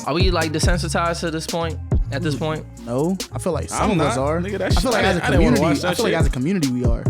Are we like desensitized to this point? At this point? No, I feel like some I'm of us not. are. Nigga, I feel like as a I didn't wanna community, watch that I feel like shit. as a community we are,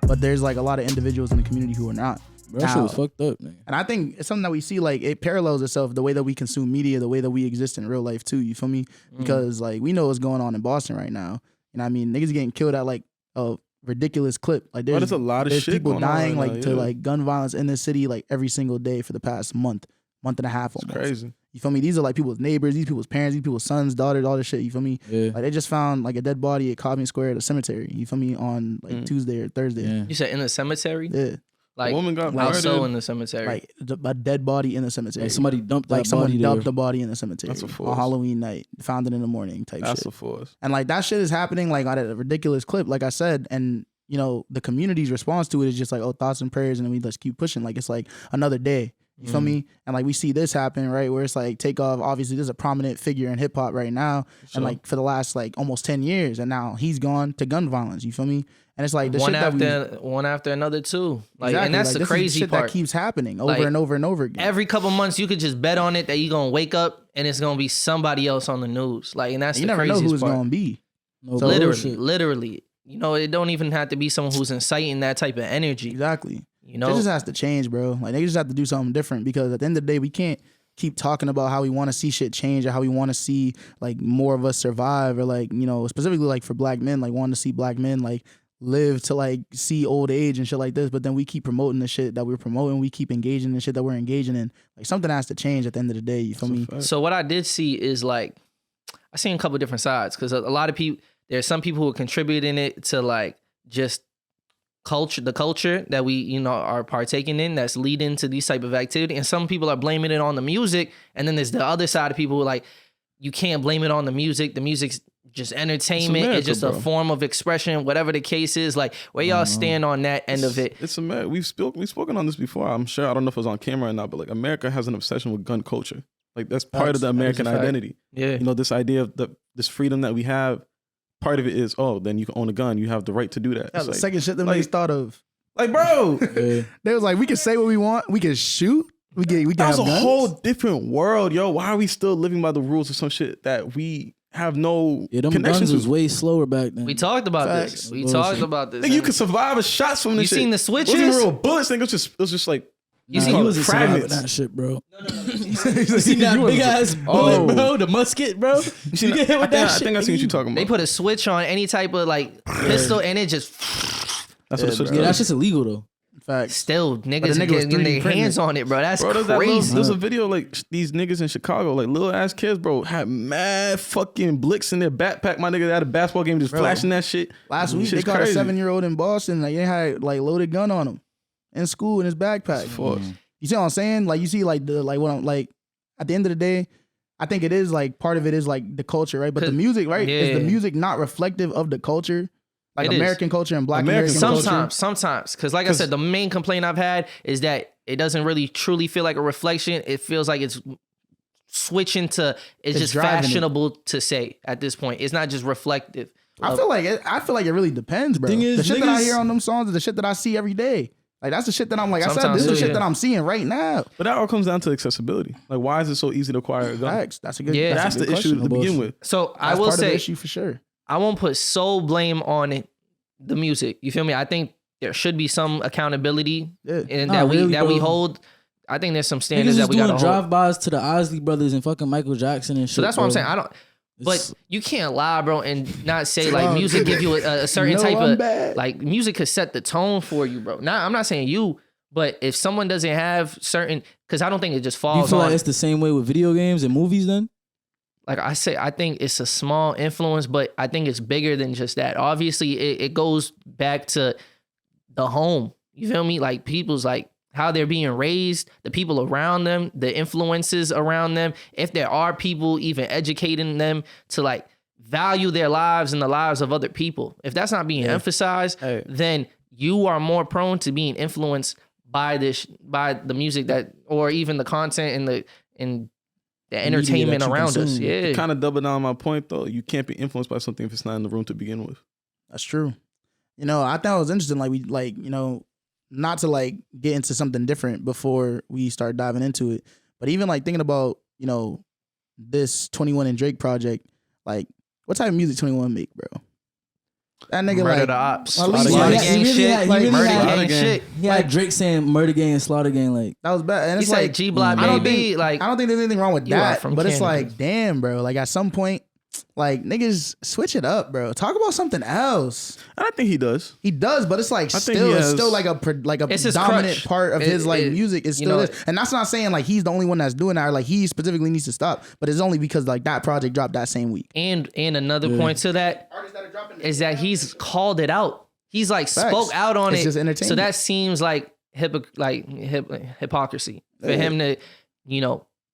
but there's like a lot of individuals in the community who are not. Bro, that shit was fucked up, man. And I think it's something that we see, like, it parallels itself, the way that we consume media, the way that we exist in real life, too. You feel me? Because, like, we know what's going on in Boston right now. You know what I mean? Niggas getting killed at, like, a ridiculous clip. Like, There's a lot of there's shit people going on dying, right like, now, to, yeah. like, gun violence in this city, like, every single day for the past month and a half almost. Crazy. You feel me? These are, like, people's neighbors, these people's parents, these people's sons, daughters, all this shit. You feel me? Yeah. Like, they just found, like, a dead body at Cobden Square at a cemetery. You feel me? On, like, Tuesday or Thursday. Yeah. You said in the cemetery? Yeah. Like, A woman got how murdered. so in the cemetery? Like, a dead body in the cemetery. Like somebody dumped that Like someone body dumped there. the body in the cemetery That's a force. on Halloween night, found it in the morning type That's shit. a force. And like that shit is happening like at a ridiculous clip, like I said. And you know the community's response to it is just like, oh, thoughts and prayers, and then we just keep pushing. Like it's like another day. You feel me? And like we see this happen, right? Where it's like Takeoff. Obviously, there's a prominent figure in hip hop right now, and like for the last like almost 10 years, and now he's gone to gun violence. You feel me? And it's like the one shit after one after another too. Like, exactly, and that's like, the this is crazy shit part. that keeps happening over Like, and over and over again. Every couple months, you could just bet on it that you're gonna wake up and it's gonna be somebody else on the news. Like, and that's you the never know craziest who it's part. gonna be. No So- bullshit. Literally. You know, it don't even have to be someone who's inciting that type of energy. Exactly. You It know, just has to change, bro. Like they just have to do something different because at the end of the day, we can't keep talking about how we want to see shit change or how we want to see like more of us survive or like, you know, specifically like for black men, like wanting to see black men like live to like see old age and shit like this. But then we keep promoting the shit that we're promoting. We keep engaging in the shit that we're engaging in. Like something has to change at the end of the day. You feel me? so what I did see is like, I seen a couple different sides because a lot of people, there's some people who are contributing it to like just the culture that we, you know, are partaking in that's leading to these type of activity. And some people are blaming it on the music. And then there's the other side of people who are like, you can't blame it on the music. The music's just entertainment. America, It's just bro. a form of expression, whatever the case is. Like, where y'all stand on that end of it? It's America. We've spoken on this before. I'm sure. I don't know if it was on camera or not, but like America has an obsession with gun culture. Like that's part of the American fact. identity. Yeah. You know, this idea of this freedom that we have. Part of it is, oh, then you can own a gun. You have the right to do that. That's It's the like, second shit that like- niggas thought of. like, bro, Yeah. They was like, we can say what we want. We can shoot. We can that was have a guns. whole different world, yo. Why are we still living by the rules of some shit that we have no Yeah, them connection guns was to? way slower back then. We talked about Facts. this. We Bullshit. talked about this. Nigga, you could survive a shots from this You shit. seen the It wasn't switches? real bullets. Nigga, it was just like You Nah, seen he the wasn't surviving fragments. that shit, bro. you See that big ass bullet, bro? The musket, bro. You get hit with that I shit. think I see what you're talking They about. put a switch on any type of like pistol and it just That's what it should Yeah, that's just illegal though. Facts. still the niggas nigga was getting 3D their printed. hands on it, bro. That's Bro, crazy. there's a video like these niggas in Chicago, like little ass kids, bro, had mad fucking blicks in their backpack. My nigga at a basketball game just Bro. flashing that shit. Last week, Shit's they caught a crazy. 7-year-old in Boston. Like, they had like loaded gun on him in school in his backpack. Fuck. You see what I'm saying? Like, you see, like the like what I'm like. At the end of the day, I think it is like part of it is like the culture, right? But the 'Cause- music, right? Is the yeah. music not reflective of the culture, like It is. American culture and Black American American culture? Sometimes, because like I said, the main complaint I've had is that it doesn't really truly feel like a reflection. It feels like it's switching to it's just driving it. fashionable to say at this point. It's not just reflective. I feel like it really depends, bro. Thing is, the shit that I niggas- hear on them songs is the shit that I see every day. Like that's the shit that I'm like. I said Sometimes this is the too, shit yeah. that I'm seeing right now. But that all comes down to accessibility. Like, why is it so easy to acquire a gun? Facts. That's a good. Yeah. That's a the good issue question. to begin with. So I That's will part of the say issue for sure. I won't put sole blame on it, the music. You feel me? I think there should be some accountability Yeah. and Nah, that we really, that we bro. hold. I think there's some Niggas standards that was we doing gotta hold. drive-bys to the Osley Brothers and fucking Michael Jackson and shit. So that's what I'm bro. saying. I don't. But It's- you can't lie, bro, and not say like Drunk. music give you a certain No, type I'm of bad. like music could set the tone for you, bro. Now I'm not saying you, but if someone doesn't have certain, because I don't think it just you falls feel on. like it's the same way with video games and movies then? Like I say, I think it's a small influence, but I think it's bigger than just that. Obviously, it goes back to the home. You feel me? Like people's like how they're being raised, the people around them, the influences around them. If there are people even educating them to like value their lives and the lives of other people. If that's not being emphasized, Hey. then you are more prone to being influenced by by the music that, or even the content and the entertainment that you around us. consume. Yeah. Kind of double down on my point though. You can't be influenced by something if it's not in the room to begin with. That's true. You know, I thought it was interesting. Like we like, you know, not to like get into something different before we start diving into it, but even like thinking about, you know, this 21 and Drake project, like, what type of music 21 make, bro? That nigga Murder like the ops. at least Slaughter like, gang he really shit. had- he really Murder had- gang shit. He had Drake saying murder gang and slaughter gang. Like, that was bad. And He it's said like G Block I don't baby. think Like I don't think there's anything wrong with You are that. from But it's Canada. like, damn, bro. Like at some point, like niggas switch it up, bro. Talk about something else. And I think he does. He does, but it's like I think still, he it's has- still like a It's his dominant crutch. part of his like music is you still know, this. And that's not saying like he's the only one that's doing that or like he specifically needs to stop. But it's only because like that project dropped that same week. and another point to that is that he's called it out. He's like spoke out on It's it. just entertainment. So that seems like hypocrisy for him to,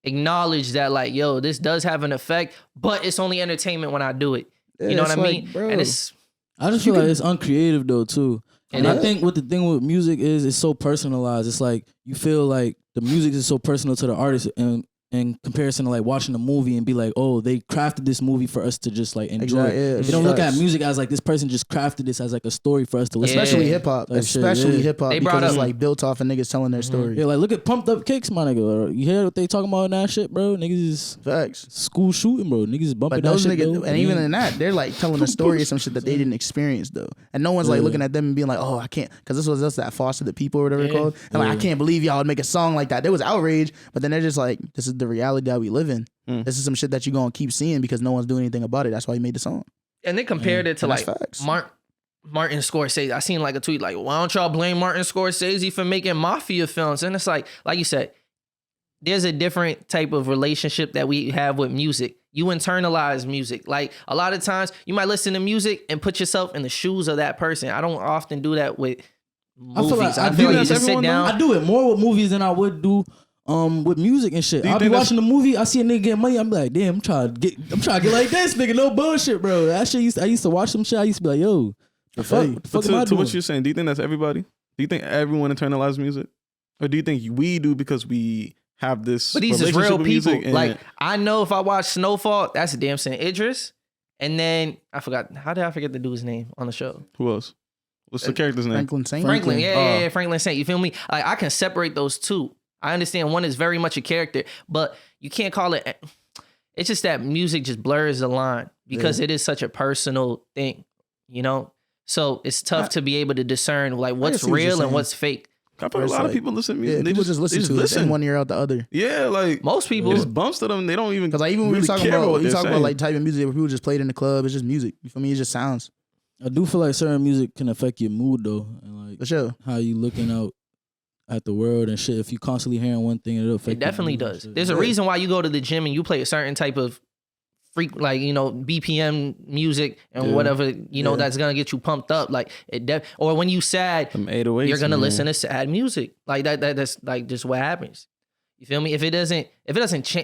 acknowledge that like, yo, this does have an effect, but it's only entertainment when I do it. You know it's what I like, mean? bro. And it's I just feel like it's uncreative though too. And It I is. think what the thing with music is, it's so personalized. It's like you feel like the music is so personal to the artist, and in comparison to like watching a movie and be like, oh, they crafted this movie for us to just like enjoy. Exactly, yeah, They don't look at facts. music as like this person just crafted this as like a story for us to listen. Especially Yeah. hip hop. Like shit, Especially yeah. hip hop They because brought it's up- like built off of niggas telling their story. Yeah, like look at Pumped Up Kicks, my nigga. You hear what they talking about in that shit, bro? Niggas is Facts. school shooting, bro. Niggas is bumping But that those shit, niggas, though. and even in that, they're like telling a story of some shit that they didn't experience though, and no one's like Yeah. looking at them and being like, "Oh, I can't," because this was just that Foster the People or whatever it's Yeah. called, and like I can't believe y'all would make a song like that. There was outrage, but then they're just like, "This is the reality that we live in. This is some shit that you gonna keep seeing because no one's doing anything about it. That's why he made the song." and they compared it to And like that's facts. Martin Scorsese. I seen like a tweet like, why don't y'all blame Martin Scorsese for making mafia films? And it's like you said, there's a different type of relationship that we have with music. You internalize music. Like a lot of times you might listen to music and put yourself in the shoes of that person. I don't often do that with movies. I feel like you just sit down. I do it more with movies than I would do with music and shit. Do you I'll be think that's- watching the movie, I see a nigga getting money, I'm like, damn, I'm trying to get like this nigga, no bullshit, bro. That shit I used to watch some shit. I used to be like, yo, the fuck am I But to doing? what you're saying, do you think that's everybody? Do you think everyone internalizes music? Or do you think we do because we have this But these is relationship real with people. music and- Like I know if I watch Snowfall, that's a damn Saint Idris. And then I forgot, how did I forget the dude's name on the show? who else? What's the character's name? Franklin Saint. Franklin, yeah, Oh. Franklin Saint. You feel me? Like I can separate those two. I understand one is very much a character, but you can't call it. It's just that music just blurs the line because it is such a personal thing, So it's tough to be able to discern like what's see what you're real and saying. what's fake. I feel a It's lot of like- people listen to Yeah, music. They people just listen to it in one ear out the other. Yeah, like Most people, it just bumps to them. They don't even Because like even when really we talking care about what they're saying. like type of music where people just play it in the club, it's just music. You feel me? It just sounds. I do feel like certain music can affect your mood though, and like For sure. how you looking out at the world and shit. If you constantly hearing one thing, it'll affect it definitely your mood and does. shit. There's a reason why you go to the gym and you play a certain type of freak, like BPM music and whatever that's gonna get you pumped up. Like or when you sad, Them 808s, you're gonna man. listen to sad music. Like that's like just what happens. You feel me? If it doesn't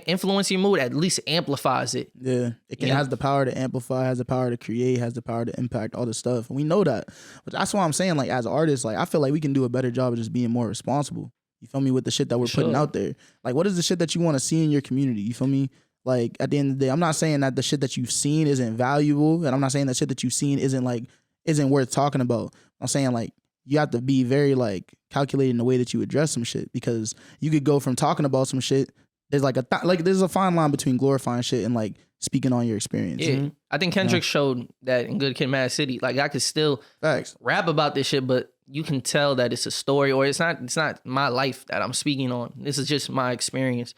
influence your mood, at least amplifies it. Yeah, it Yeah. has the power to amplify, has the power to create, has the power to impact all this stuff. And we know that. But that's why I'm saying, like, as artists, like, I feel like we can do a better job of just being more responsible. You feel me? With the shit that we're putting Sure. out there. Like, what is the shit that you want to see in your community? You feel me? Like, at the end of the day, I'm not saying that the shit that you've seen isn't valuable. And I'm not saying that shit that you've seen isn't worth talking about. I'm saying, like, you have to be very, like, calculated in the way that you address some shit. Because you could go from talking about some shit. There's like there's a fine line between glorifying shit and like speaking on your experience. Yeah, I think Kendrick showed that in Good Kid, Mad City. Like I could still Facts. rap about this shit, but you can tell that it's a story, or it's not my life that I'm speaking on. This is just my experience.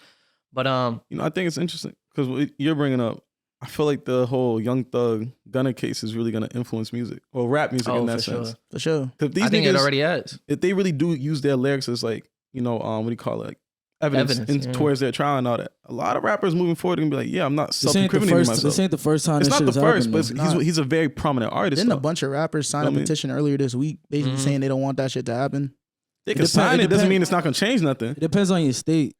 But I think it's interesting because what you're bringing up, I feel like the whole Young Thug Gunna case is really gonna influence music or rap music in that for sense. sure. For sure. Because these I think it niggas, already has. if they really do use their lyrics as like, what do you call it? Like evidence yeah. towards their trial and all that. A lot of rappers moving forward are gonna be like, yeah, I'm not This ain't the self-incriminating first. myself. This ain't the first time. It's this not shit the has first, happened, but though. he's a very prominent artist. Didn't a though. bunch of rappers sign a petition earlier this week basically saying they don't want that shit to happen? They can depend- sign it it, doesn't depend- mean it's not gonna change nothing. It depends on your state.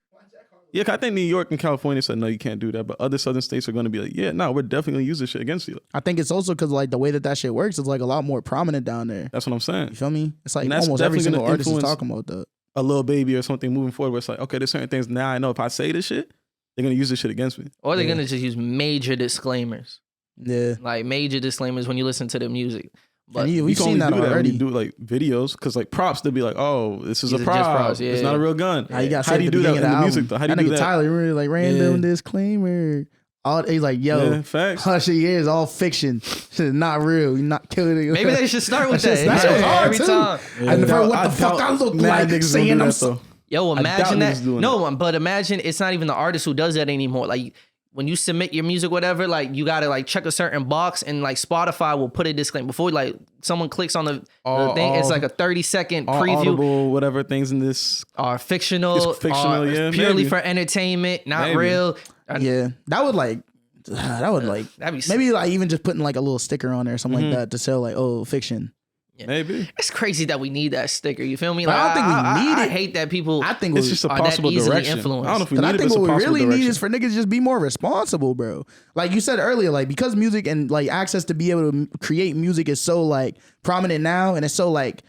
Yeah, 'cause I think New York and California said no, you can't do that, but other southern states are gonna be like, yeah, no, we're definitely gonna use this shit against you. I think it's also because like the way that shit works is like a lot more prominent down there. That's what I'm saying. You feel me? It's like And that's almost every definitely single gonna artist is influence- talking about that. A Lil Baby or something moving forward where it's like, okay, there's certain things now I know if I say this shit, they're gonna use this shit against me. Or they're gonna just use major disclaimers. Yeah. Like major disclaimers when you listen to the music. But And You we've can seen only that do that when already. you do like videos, because like props, they'll be like, "Oh, this is These a are just prop. props, It's yeah. not a real gun." How you got How do you do that in the music though? How do you that do nigga that? Tyler really like random Yeah. disclaimer. All he's like, yo, Yeah, facts. Hush years all fiction. Shit is not real. You're not killing it. maybe they should start with that. That shit was Yeah, hard every too. time. I never what I the fuck doubt I look mad like niggas saying gonna do I'm that, so. though. Yo, doubt imagine niggas that. doing No, but imagine it's not even the artist who does that anymore. Like when you submit your music, whatever, like you gotta like check a certain box, and like Spotify will put a disclaimer before like someone clicks on the thing. It's like a 30-second All preview. Audible, whatever things in this. Are fictional, It's fictional, are yeah, purely maybe. for entertainment, not Maybe. real. Yeah, that would like That'd be maybe like even just putting like a little sticker on there or something like that to sell like, oh, fiction. Maybe It's crazy that we need that sticker. You feel me? But I don't think we need I it. hate that people. I think it's just a are that possible easily direction. influenced. I don't know if we But need I it, but think it's a what we possible really direction. need is for niggas to just be more responsible, bro. Like you said earlier, like because music and like access to be able to create music is so like prominent now, and it's so like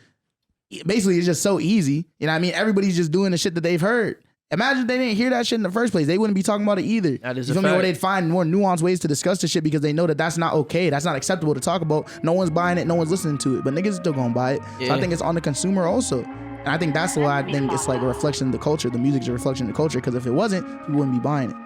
basically it's just so easy. You know what I mean? Everybody's just doing the shit that they've heard. Imagine if they didn't hear that shit in the first place. They wouldn't be talking about it either. That is you a feel me? Or fact. they'd find more nuanced ways to discuss the shit because they know that that's not okay. That's not acceptable to talk about. No one's buying it. No one's listening to it. But niggas still gonna buy it. So Yeah. I think it's on the consumer also. And I think that's why I think it's like a reflection of the culture. The music's a reflection of the culture because if it wasn't, people wouldn't be buying it.